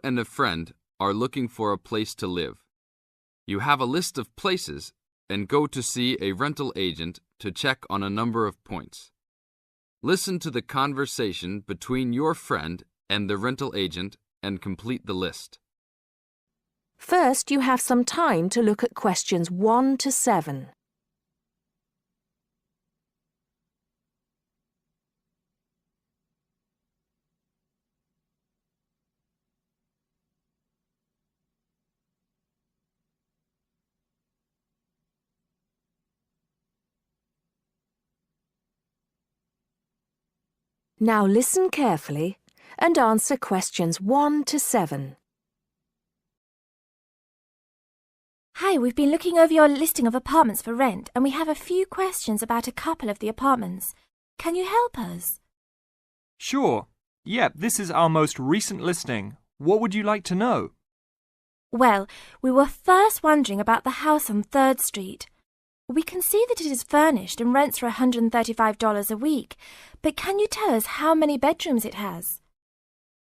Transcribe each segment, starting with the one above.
and a friend are looking for a place to live. You have a list of places and go to see a rental agent to check on a number of points. Listen to the conversation between your friend and the rental agent and complete the list. First, you have some time to look at questions 1 to 7. Now listen carefully and answer questions 1 to 7. Hi, we've been looking over your listing of apartments for rent and we have a few questions about a couple of the apartments. Can you help us? Sure. Yep, this is our most recent listing. What would you like to know? Well, we were first wondering about the house on 3rd Street. We can see that it is furnished and rents for $135 a week, but can you tell us how many bedrooms it has?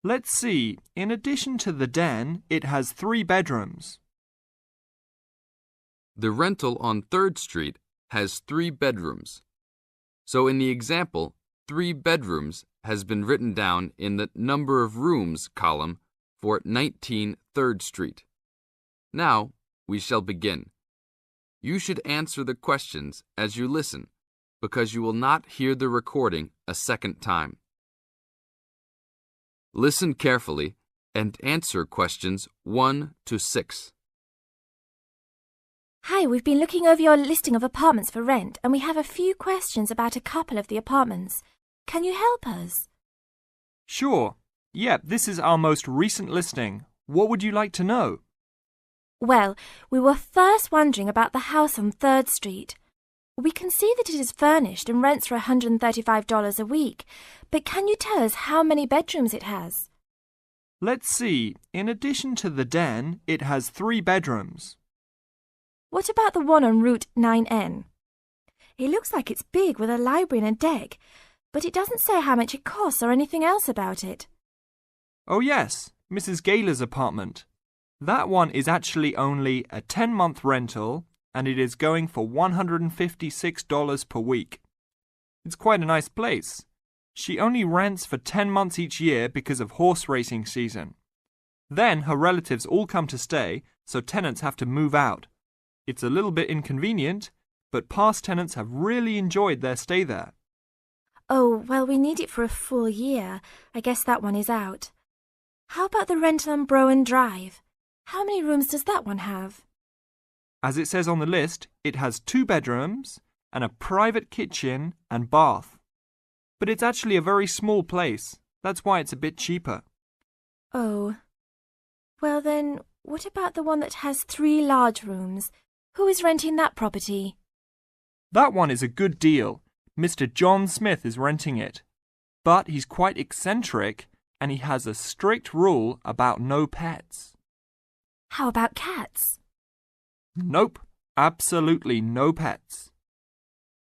Let's see. In addition to the den, it has 3 bedrooms. The rental on 3rd Street has 3 bedrooms. So in the example, 3 bedrooms has been written down in the number of rooms column for 19 3rd Street. Now we shall begin. You should answer the questions as you listen, because you will not hear the recording a second time. Listen carefully and answer questions 1 to 6. Hi, we've been looking over your listing of apartments for rent and we have a few questions about a couple of the apartments. Can you help us? Sure. Yep, this is our most recent listing. What would you like to know? Well, we were first wondering about the house on 3rd Street. We can see that it is furnished and rents for $135 a week, but can you tell us how many bedrooms it has? Let's see. In addition to the den, it has 3 bedrooms. What about the one on Route 9N? It looks like it's big with a library and a deck, but it doesn't say how much it costs or anything else about it. Oh yes, Mrs. Gaylor's apartment. That one is actually only a 10-month rental and it is going for $156 per week. It's quite a nice place. She only rents for 10 months each year because of horse racing season. Then her relatives all come to stay, so tenants have to move out. It's a little bit inconvenient, but past tenants have really enjoyed their stay there. Oh, well, we need it for a full year. I guess that one is out. How about the rental on Browen Drive? How many rooms does that one have? As it says on the list, it has 2 bedrooms and a private kitchen and bath. But it's actually a very small place. That's why it's a bit cheaper. Oh. Well then, what about the one that has 3 large rooms? Who is renting that property? That one is a good deal. Mr. John Smith is renting it. But he's quite eccentric and he has a strict rule about no pets. How about cats? Nope, absolutely no pets.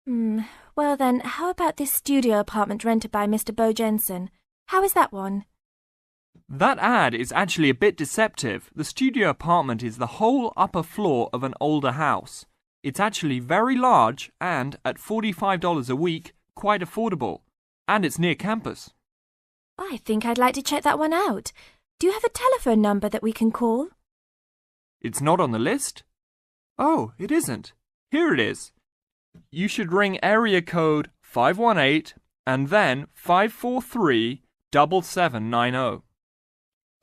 Well then, how about this studio apartment rented by Mr. Bo Jensen? How is that one? That ad is actually a bit deceptive. The studio apartment is the whole upper floor of an older house. It's actually very large and, at $45 a week, quite affordable. And it's near campus. I think I'd like to check that one out. Do you have a telephone number that we can call? It's not on the list? Oh, it isn't. Here it is. You should ring area code 518 and then 543-7790.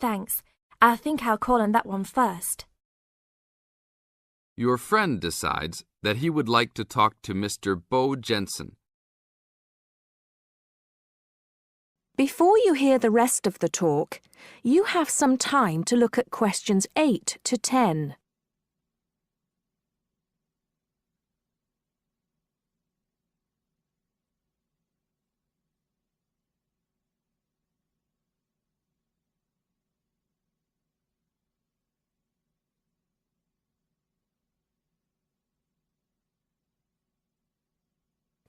Thanks. I think I'll call on that one first. Your friend decides that he would like to talk to Mr. Bo Jensen. Before you hear the rest of the talk, you have some time to look at questions 8 to 10.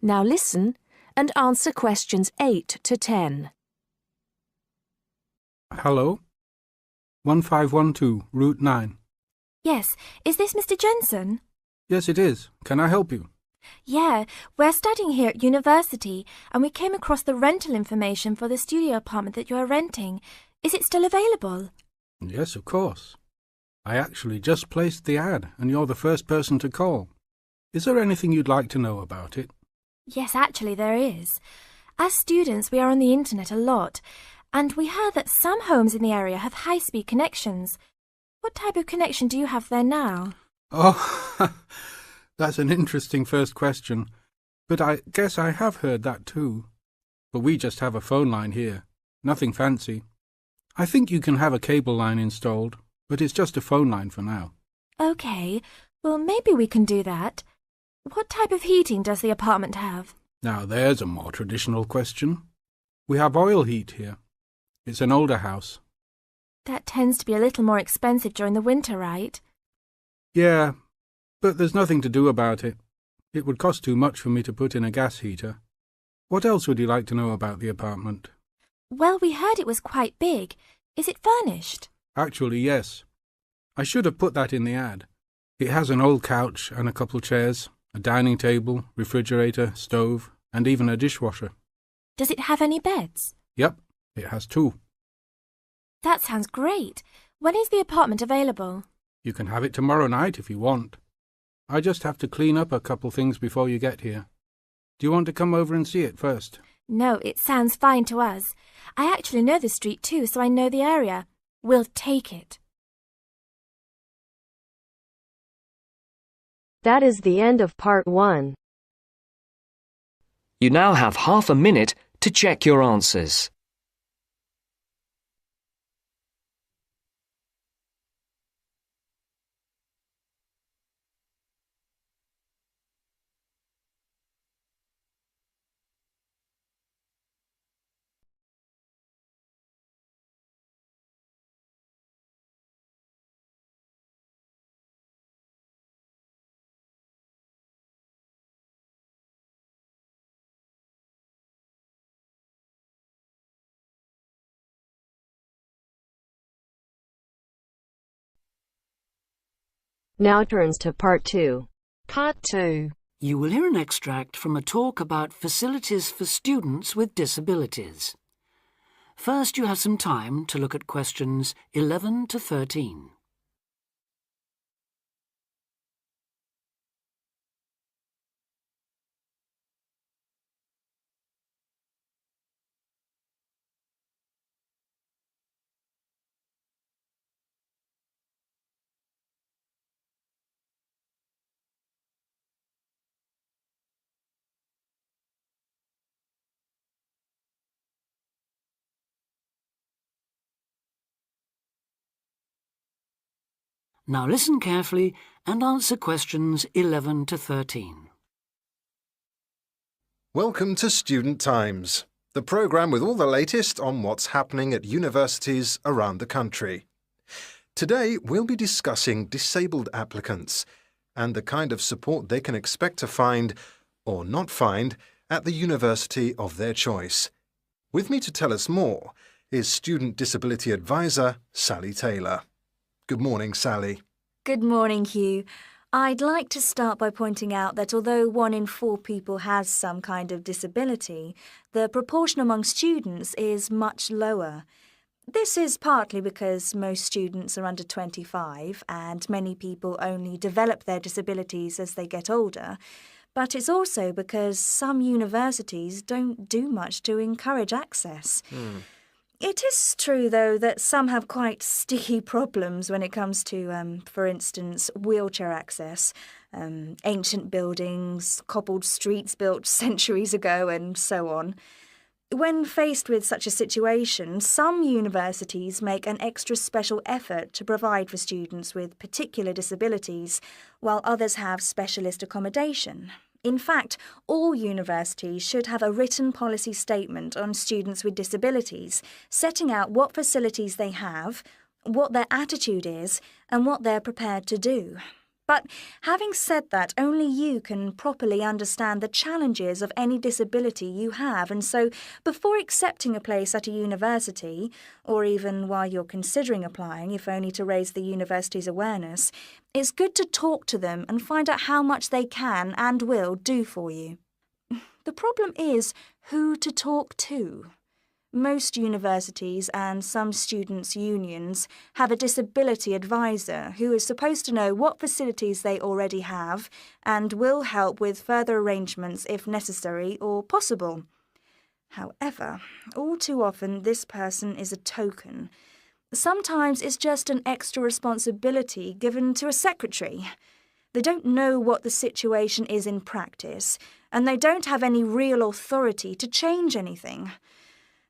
Now listen and answer questions 8 to 10. Hello? 1512, Route 9. Yes, is this Mr. Jensen? Yes, it is. Can I help you? Yeah, we're studying here at university and we came across the rental information for the studio apartment that you are renting. Is it still available? Yes, of course. I actually just placed the ad and you're the first person to call. Is there anything you'd like to know about it? Yes, actually there is. As students, we are on the internet a lot, and we heard that some homes in the area have high-speed connections. What type of connection do you have there now? Oh, that's an interesting first question. But I guess I have heard that too. But we just have a phone line here. Nothing fancy. I think you can have a cable line installed, but it's just a phone line for now. Okay, well maybe we can do that. What type of heating does the apartment have? Now there's a more traditional question. We have oil heat here. It's an older house. That tends to be a little more expensive during the winter, right? Yeah, but there's nothing to do about it. It would cost too much for me to put in a gas heater. What else would you like to know about the apartment? Well, we heard it was quite big. Is it furnished? Actually, yes. I should have put that in the ad. It has an old couch and a couple chairs, a dining table, refrigerator, stove, and even a dishwasher. Does it have any beds? Yep, it has 2. That sounds great. When is the apartment available? You can have it tomorrow night if you want. I just have to clean up a couple things before you get here. Do you want to come over and see it first? No, it sounds fine to us. I actually know the street too, so I know the area. We'll take it. That is the end of part 1. You now have half a minute to check your answers. Now turns to part 2. Part 2. You will hear an extract from a talk about facilities for students with disabilities. First, you have some time to look at questions 11 to 13. Now listen carefully and answer questions 11 to 13. Welcome to Student Times, the programme with all the latest on what's happening at universities around the country. Today we'll be discussing disabled applicants and the kind of support they can expect to find, or not find, at the university of their choice. With me to tell us more is Student Disability Advisor Sally Taylor. Good morning, Sally. Good morning, Hugh. I'd like to start by pointing out that although 1 in 4 people has some kind of disability, the proportion among students is much lower. This is partly because most students are under 25 and many people only develop their disabilities as they get older, but it's also because some universities don't do much to encourage access. It is true, though, that some have quite sticky problems when it comes to, for instance, wheelchair access, ancient buildings, cobbled streets built centuries ago, and so on. When faced with such a situation, some universities make an extra special effort to provide for students with particular disabilities, while others have specialist accommodation. In fact, all universities should have a written policy statement on students with disabilities, setting out what facilities they have, what their attitude is, and what they're prepared to do. But having said that, only you can properly understand the challenges of any disability you have, and so before accepting a place at a university, or even while you're considering applying, if only to raise the university's awareness, it's good to talk to them and find out how much they can and will do for you. The problem is who to talk to. Most universities and some students' unions have a disability advisor who is supposed to know what facilities they already have and will help with further arrangements if necessary or possible. However, all too often this person is a token. Sometimes it's just an extra responsibility given to a secretary. They don't know what the situation is in practice, and they don't have any real authority to change anything.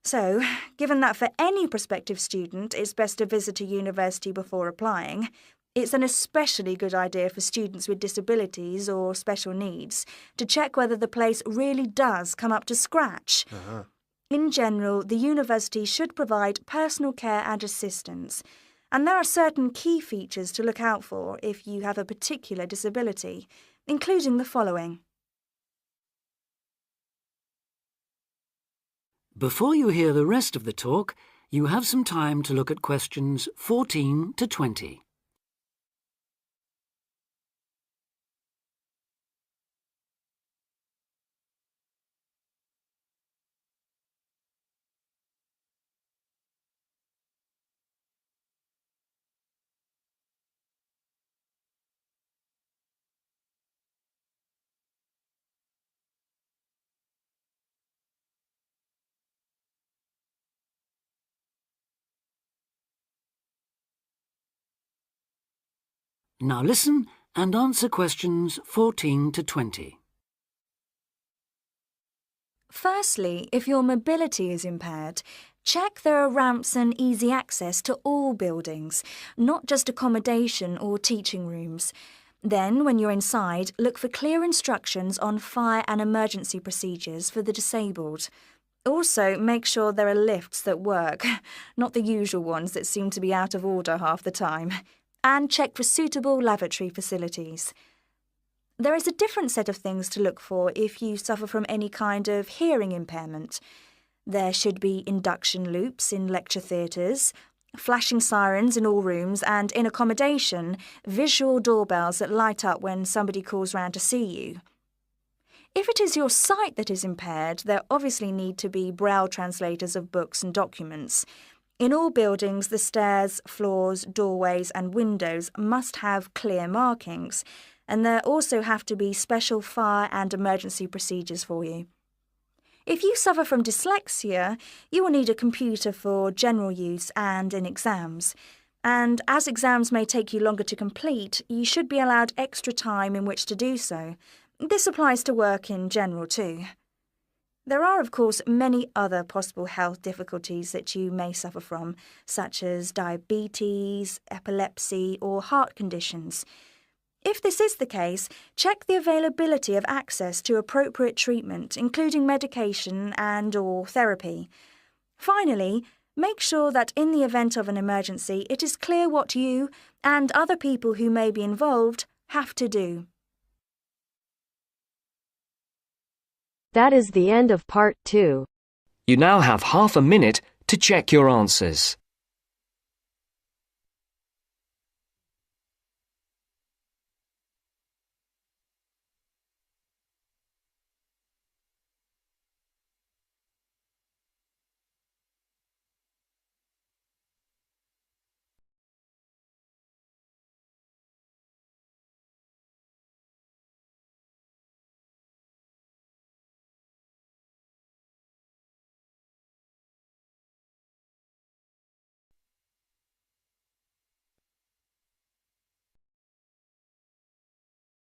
So, given that for any prospective student it's best to visit a university before applying, it's an especially good idea for students with disabilities or special needs to check whether the place really does come up to scratch. In general, the university should provide personal care and assistance, and there are certain key features to look out for if you have a particular disability, including the following. Before you hear the rest of the talk, you have some time to look at questions 14 to 20. Now listen and answer questions 14 to 20. Firstly, if your mobility is impaired, check there are ramps and easy access to all buildings, not just accommodation or teaching rooms. Then, when you're inside, look for clear instructions on fire and emergency procedures for the disabled. Also, make sure there are lifts that work, not the usual ones that seem to be out of order half the time. And check for suitable lavatory facilities. There is a different set of things to look for if you suffer from any kind of hearing impairment. There should be induction loops in lecture theatres, flashing sirens in all rooms, and in accommodation, visual doorbells that light up when somebody calls round to see you. If it is your sight that is impaired, there obviously need to be braille translators of books and documents. In all buildings, the stairs, floors, doorways and windows must have clear markings, and there also have to be special fire and emergency procedures for you. If you suffer from dyslexia, you will need a computer for general use and in exams. And as exams may take you longer to complete, you should be allowed extra time in which to do so. This applies to work in general too. There are, of course, many other possible health difficulties that you may suffer from, such as diabetes, epilepsy, or heart conditions. If this is the case, check the availability of access to appropriate treatment, including medication and/or therapy. Finally, make sure that in the event of an emergency, it is clear what you and other people who may be involved have to do. That is the end of part 2. You now have half a minute to check your answers.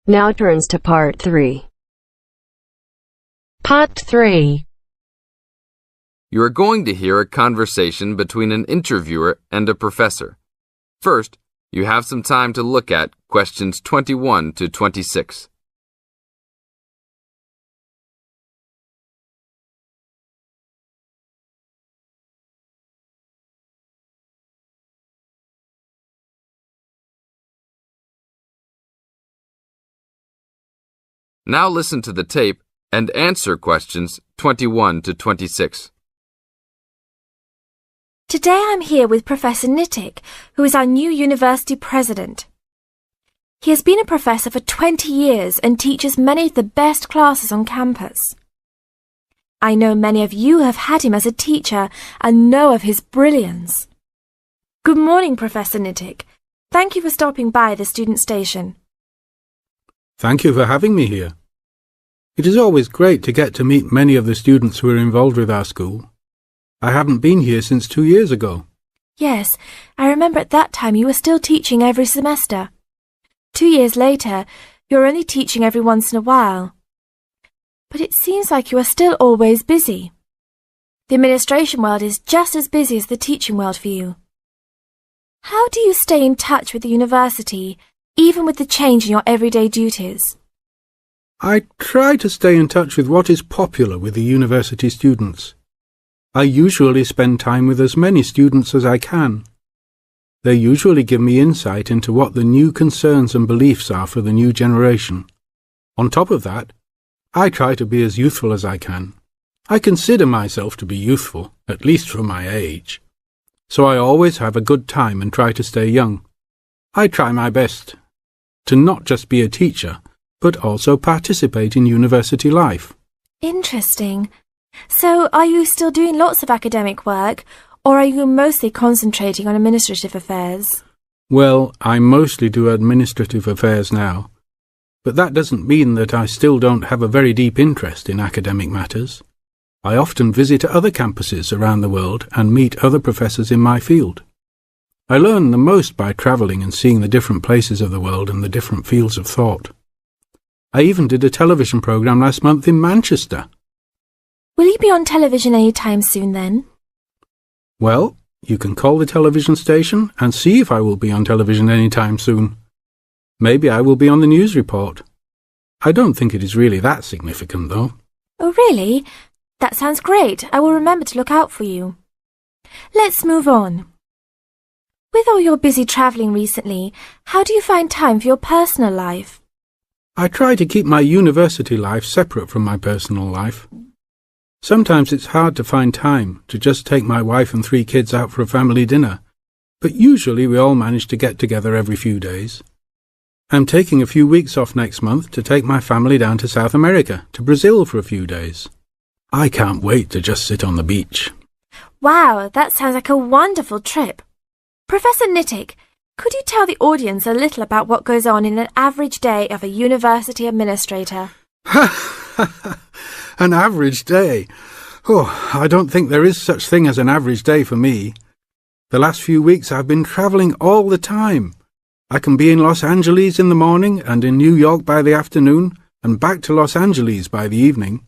Now turns to part 3. Part 3. You are going to hear a conversation between an interviewer and a professor. First, you have some time to look at questions 21 to 26. Now listen to the tape and answer questions 21 to 26. Today I'm here with Professor Nittick, who is our new university president. He has been a professor for 20 years and teaches many of the best classes on campus. I know many of you have had him as a teacher and know of his brilliance. Good morning, Professor Nittick. Thank you for stopping by the student station. Thank you for having me here. It is always great to get to meet many of the students who are involved with our school. I haven't been here since 2 years ago. Yes, I remember at that time you were still teaching every semester. 2 years later, you're only teaching every once in a while. But it seems like you are still always busy. The administration world is just as busy as the teaching world for you. How do you stay in touch with the university, even with the change in your everyday duties? I try to stay in touch with what is popular with the university students. I usually spend time with as many students as I can. They usually give me insight into what the new concerns and beliefs are for the new generation. On top of that, I try to be as youthful as I can. I consider myself to be youthful, at least for my age. So I always have a good time and try to stay young. I try my best to not just be a teacher, but also participate in university life. Interesting. So, are you still doing lots of academic work, or are you mostly concentrating on administrative affairs? Well, I mostly do administrative affairs now, but that doesn't mean that I still don't have a very deep interest in academic matters. I often visit other campuses around the world and meet other professors in my field. I learn the most by travelling and seeing the different places of the world and the different fields of thought. I even did a television programme last month in Manchester. Will you be on television any time soon then? Well, you can call the television station and see if I will be on television any time soon. Maybe I will be on the news report. I don't think it is really that significant, though. Oh, really? That sounds great. I will remember to look out for you. Let's move on. With all your busy travelling recently, how do you find time for your personal life? I try to keep my university life separate from my personal life. Sometimes it's hard to find time to just take my wife and 3 kids out for a family dinner, but usually we all manage to get together every few days. I'm taking a few weeks off next month to take my family down to South America, to Brazil for a few days. I can't wait to just sit on the beach. Wow, that sounds like a wonderful trip. Professor Nittick, could you tell the audience a little about what goes on in an average day of a university administrator? An average day? Oh, I don't think there is such thing as an average day for me. The last few weeks I've been travelling all the time. I can be in Los Angeles in the morning and in New York by the afternoon and back to Los Angeles by the evening.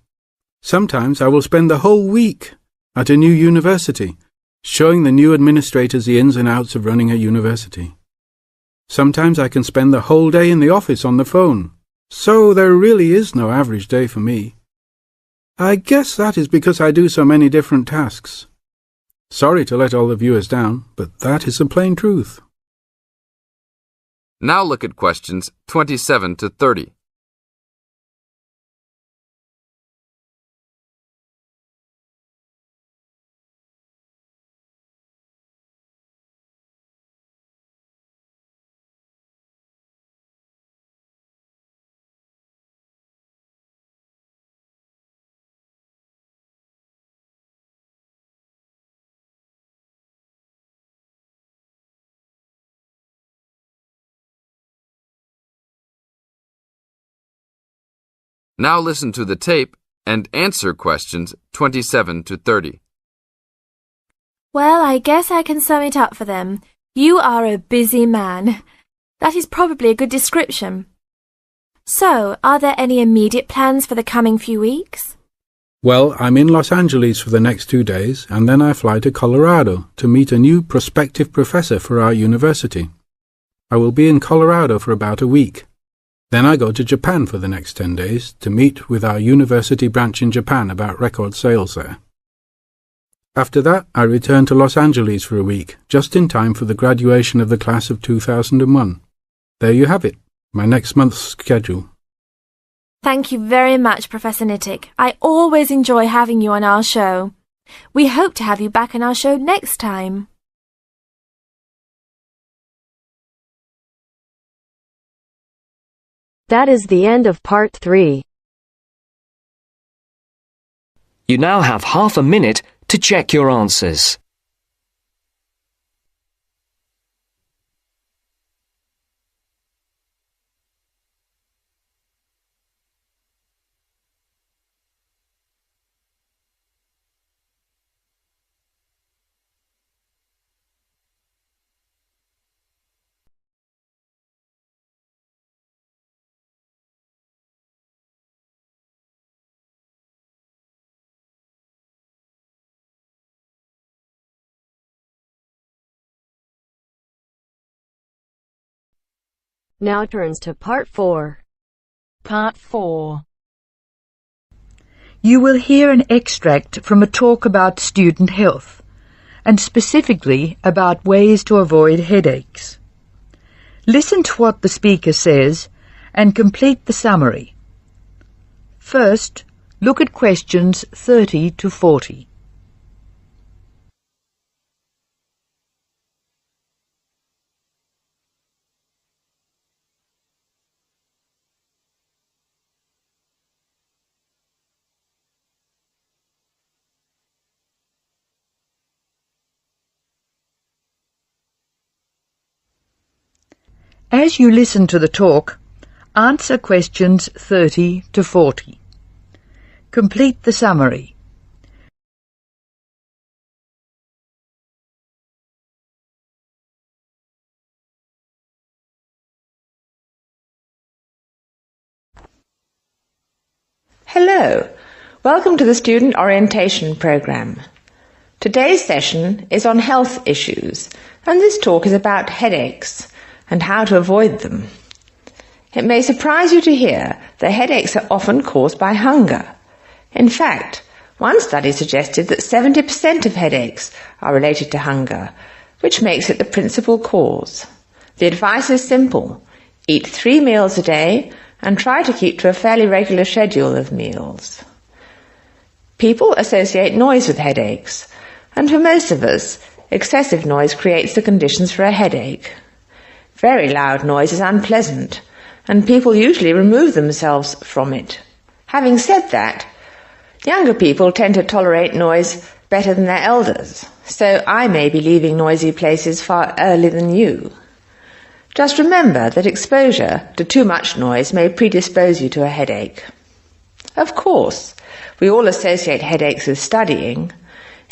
Sometimes I will spend the whole week at a new university, showing the new administrators the ins and outs of running a university. Sometimes I can spend the whole day in the office on the phone. So there really is no average day for me. I guess that is because I do so many different tasks. Sorry to let all the viewers down, but that is the plain truth. Now look at questions 27 to 30. Now listen to the tape and answer questions 27 to 30. Well, I guess I can sum it up for them. You are a busy man. That is probably a good description. So, are there any immediate plans for the coming few weeks? Well, I'm in Los Angeles for the next 2 days, and then I fly to Colorado to meet a new prospective professor for our university. I will be in Colorado for about a week. Then I go to Japan for the next 10 days to meet with our university branch in Japan about record sales there. After that, I return to Los Angeles for a week, just in time for the graduation of the class of 2001. There you have it, my next month's schedule. Thank you very much, Professor Nittick. I always enjoy having you on our show. We hope to have you back on our show next time. That is the end of part 3. You now have half a minute to check your answers. Now turns to part 4. Part 4. You will hear an extract from a talk about student health, and specifically about ways to avoid headaches. Listen to what the speaker says and complete the summary. First, look at questions 30 to 40. As you listen to the talk, answer questions 30 to 40. Complete the summary. Hello, welcome to the Student Orientation Programme. Today's session is on health issues, and this talk is about headaches and how to avoid them. It may surprise you to hear that headaches are often caused by hunger. In fact, one study suggested that 70% of headaches are related to hunger, which makes it the principal cause. The advice is simple: eat 3 meals a day and try to keep to a fairly regular schedule of meals. People associate noise with headaches, and for most of us, excessive noise creates the conditions for a headache. Very loud noise is unpleasant, and people usually remove themselves from it. Having said that, younger people tend to tolerate noise better than their elders, so I may be leaving noisy places far earlier than you. Just remember that exposure to too much noise may predispose you to a headache. Of course, we all associate headaches with studying.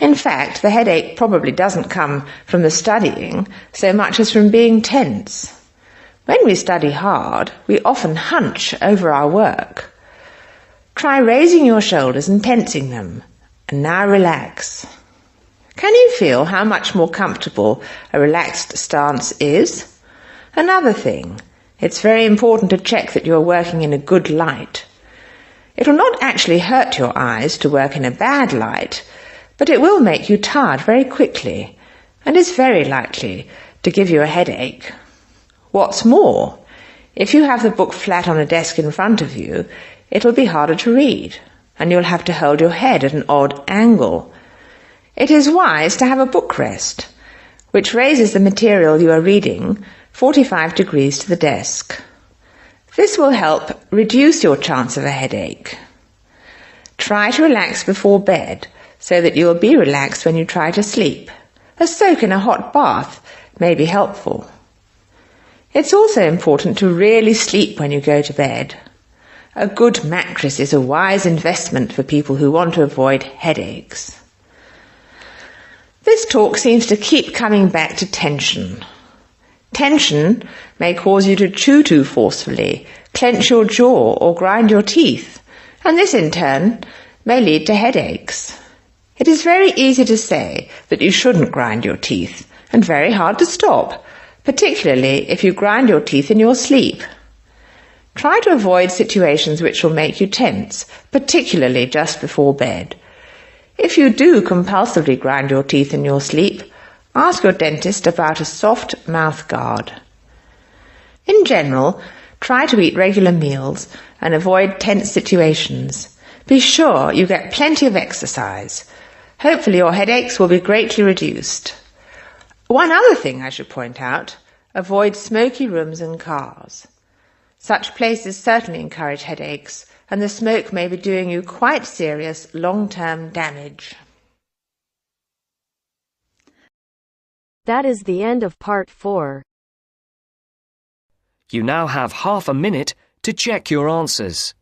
In fact, the headache probably doesn't come from the studying so much as from being tense. When we study hard, we often hunch over our work. Try raising your shoulders and tensing them, and now relax. Can you feel how much more comfortable a relaxed stance is? Another thing, it's very important to check that you are working in a good light. It will not actually hurt your eyes to work in a bad light, but it will make you tired very quickly, and is very likely to give you a headache. What's more, if you have the book flat on a desk in front of you, it will be harder to read, and you'll have to hold your head at an odd angle. It is wise to have a book rest, which raises the material you are reading 45 degrees to the desk. This will help reduce your chance of a headache. Try to relax before bed, so that you will be relaxed when you try to sleep. A soak in a hot bath may be helpful. It's also important to really sleep when you go to bed. A good mattress is a wise investment for people who want to avoid headaches. This talk seems to keep coming back to tension. Tension may cause you to chew too forcefully, clench your jaw, or grind your teeth, and this in turn may lead to headaches. It is very easy to say that you shouldn't grind your teeth, and very hard to stop, particularly if you grind your teeth in your sleep. Try to avoid situations which will make you tense, particularly just before bed. If you do compulsively grind your teeth in your sleep, ask your dentist about a soft mouth guard. In general, Try to eat regular meals and avoid tense situations. Be sure you get plenty of exercise. Hopefully your headaches will be greatly reduced. One other thing I should point out, avoid smoky rooms and cars. Such places certainly encourage headaches, and the smoke may be doing you quite serious long-term damage. That is the end of part 4. You now have half a minute to check your answers.